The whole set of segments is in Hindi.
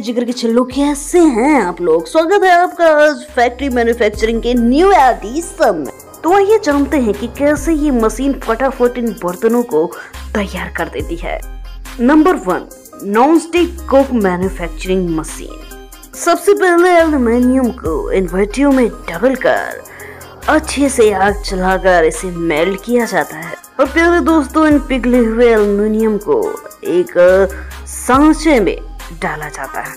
मेरे जिगर के छिल्लू, कैसे हैं आप लोग। स्वागत है आपका आज फैक्ट्री मैन्युफैक्चरिंग के न्यू एडिशन में। तो आइए जानते हैं कि कैसे ये मशीन फटाफट इन बर्तनों को तैयार कर देती है। Number 1, non stick cook manufacturing machine. सबसे पहले एल्युमिनियम को इन भट्टियों में डबल कर अच्छे से आग चलाकर इसे मेल्ट किया जाता है और प्यारे दोस्तों इन पिघले हुए एल्युमिनियम को एक सांचे में डाला जाता है।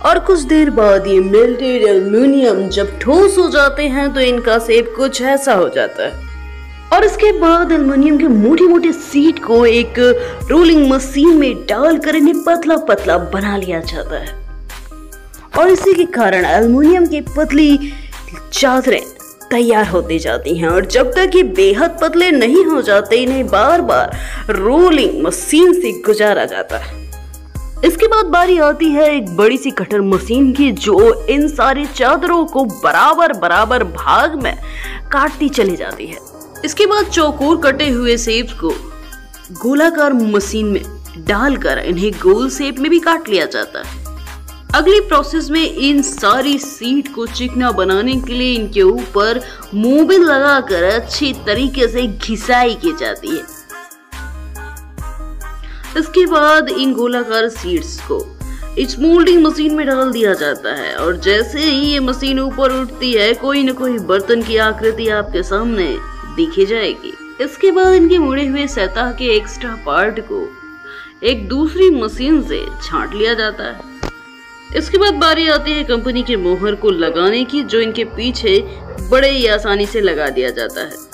और कुछ देर बाद ये मेल्टेड एल्युमिनियम जब ठोस हो जाते हैं तो इनका शेप कुछ ऐसा हो जाता है। और इसके बाद एल्युमिनियम के मोटी मोटी शीट को एक रोलिंग मशीन में डालकर इन्हें पतला पतला बना लिया जाता है और इसी के कारण एल्युमिनियम की पतली चादरें तैयार होती जाती हैं। और जब तक ये बेहद पतले नहीं हो जाते इन्हें बार बार रोलिंग मशीन से गुजारा जाता है। इसके बाद बारी आती है एक बड़ी सी कटर मशीन की, जो इन सारी चादरों को बराबर बराबर भाग में काटती चली जाती है। इसके बाद चौकोर कटे हुए शेप्स को गोलाकार मशीन में डालकर इन्हें गोल शेप में भी काट लिया जाता है। अगली प्रोसेस में इन सारी शीट को चिकना बनाने के लिए इनके ऊपर मोबिल लगाकर अच्छी तरीके से घिसाई की जाती है। इसके बाद इन गोलाकार शीट्स को इस मोल्डिंग मशीन में डाल दिया जाता है और जैसे ही ये मशीन ऊपर उठती है कोई न कोई बर्तन की आकृति आपके सामने दिखी जाएगी। इसके बाद इनके मुड़े हुए सतह के एक्स्ट्रा पार्ट को एक दूसरी मशीन से छांट लिया जाता है। इसके बाद बारी आती है कंपनी के मोहर को लगाने की, जो इनके पीछे बड़े ही आसानी से लगा दिया जाता है।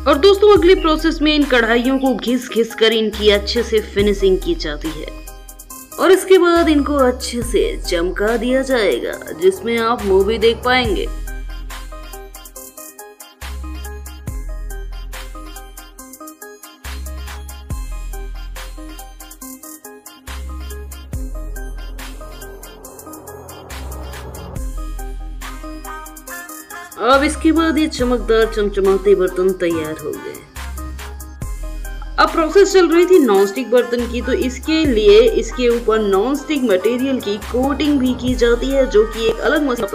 और दोस्तों अगली प्रोसेस में इन कढ़ाइयों को घिस घिस कर इनकी अच्छे से फिनिशिंग की जाती है और इसके बाद इनको अच्छे से चमका दिया जाएगा, जिसमें आप मूवी देख पाएंगे। अब इसके बाद ये चमकदार चमचमाते बर्तन तैयार हो गए। अब प्रोसेस चल रही थी नॉन स्टिक बर्तन की, तो इसके लिए इसके ऊपर नॉन स्टिक मटेरियल की कोटिंग भी की जाती है, जो कि एक अलग मसला।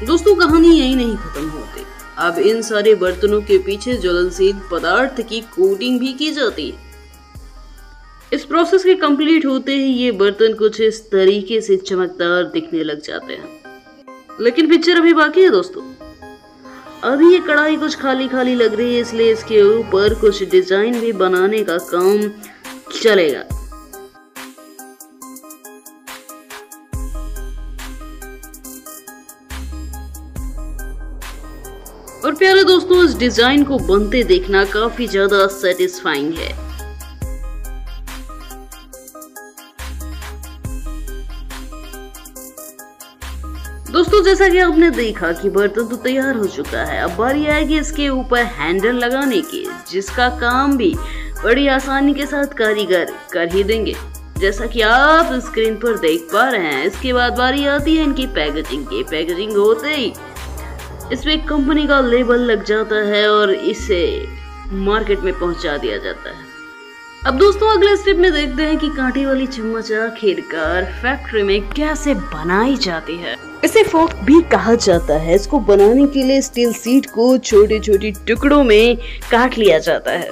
दोस्तों कहानी यही नहीं खत्म होती, अब इन सारे बर्तनों के पीछे ज्वलनशील पदार्थ की कोटिंग भी की जाती है। इस प्रोसेस के कंप्लीट होते ही ये बर्तन कुछ इस तरीके से चमकदार दिखने लग जाते हैं। लेकिन पिक्चर अभी बाकी है दोस्तों। अभी ये कढ़ाई कुछ खाली खाली लग रही है, इसलिए इसके ऊपर कुछ डिजाइन भी बनाने का काम चलेगा। और प्यारे दोस्तों इस डिजाइन को बनते देखना काफी ज्यादा सेटिस्फाइंग है। दोस्तों जैसा कि आपने देखा कि बर्तन तो तैयार हो चुका है, अब बारी आएगी इसके ऊपर हैंडल लगाने की, जिसका काम भी बड़ी आसानी के साथ कारीगर कर ही देंगे, जैसा कि आप स्क्रीन पर देख पा रहे हैं। इसके बाद बारी आती है इनकी पैकेजिंग की। पैकेजिंग होते ही इसमें कंपनी का लेबल लग जाता है और इसे मार्केट में पहुंचा दिया जाता है। अब दोस्तों अगले स्टेप में देखते हैं कि कांटे वाली चम्मच आखिरकार फैक्ट्री में कैसे बनाई जाती है। इसे फोर्क भी कहा जाता है। इसको बनाने के लिए स्टील शीट को छोटे छोटे टुकड़ों में काट लिया जाता है।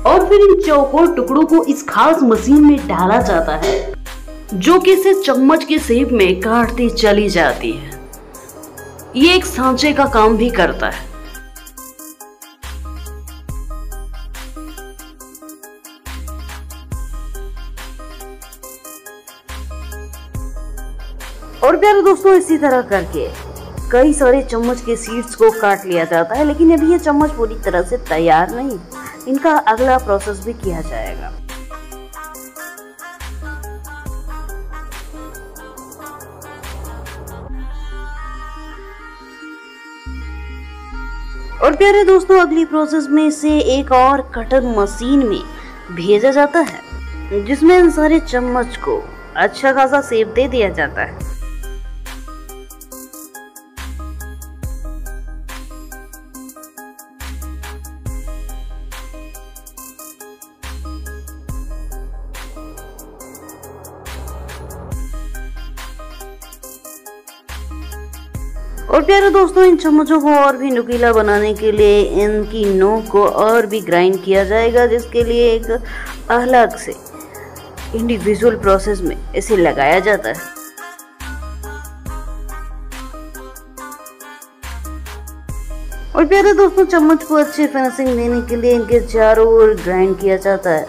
और फिर इन चौकोर टुकड़ों को इस खास मशीन में डाला जाता है, जो कि इसे चम्मच के शेप में काटती चली जाती है। ये एक सांचे का काम भी करता है। और प्यारे दोस्तों इसी तरह करके कई सारे चम्मच के शीट्स को काट लिया जाता है, लेकिन अभी ये चम्मच पूरी तरह से तैयार नहीं, इनका अगला प्रोसेस भी किया जाएगा। और प्यारे दोस्तों अगली प्रोसेस में से एक और कटर मशीन में भेजा जाता है, जिसमें इन सारे चम्मच को अच्छा खासा शेप दे दिया जाता है। और प्यारे दोस्तों, इन चम्मचों को और भी नुकीला बनाने के लिए इनकी नोक को और भी ग्राइंड किया जाएगा, जिसके लिए एक अलग से इंडिविजुअल प्रोसेस में इसे लगाया जाता है। और प्यारे दोस्तों, चम्मच को अच्छी फिनिशिंग देने के लिए इनके चारों ओर ग्राइंड किया जाता है।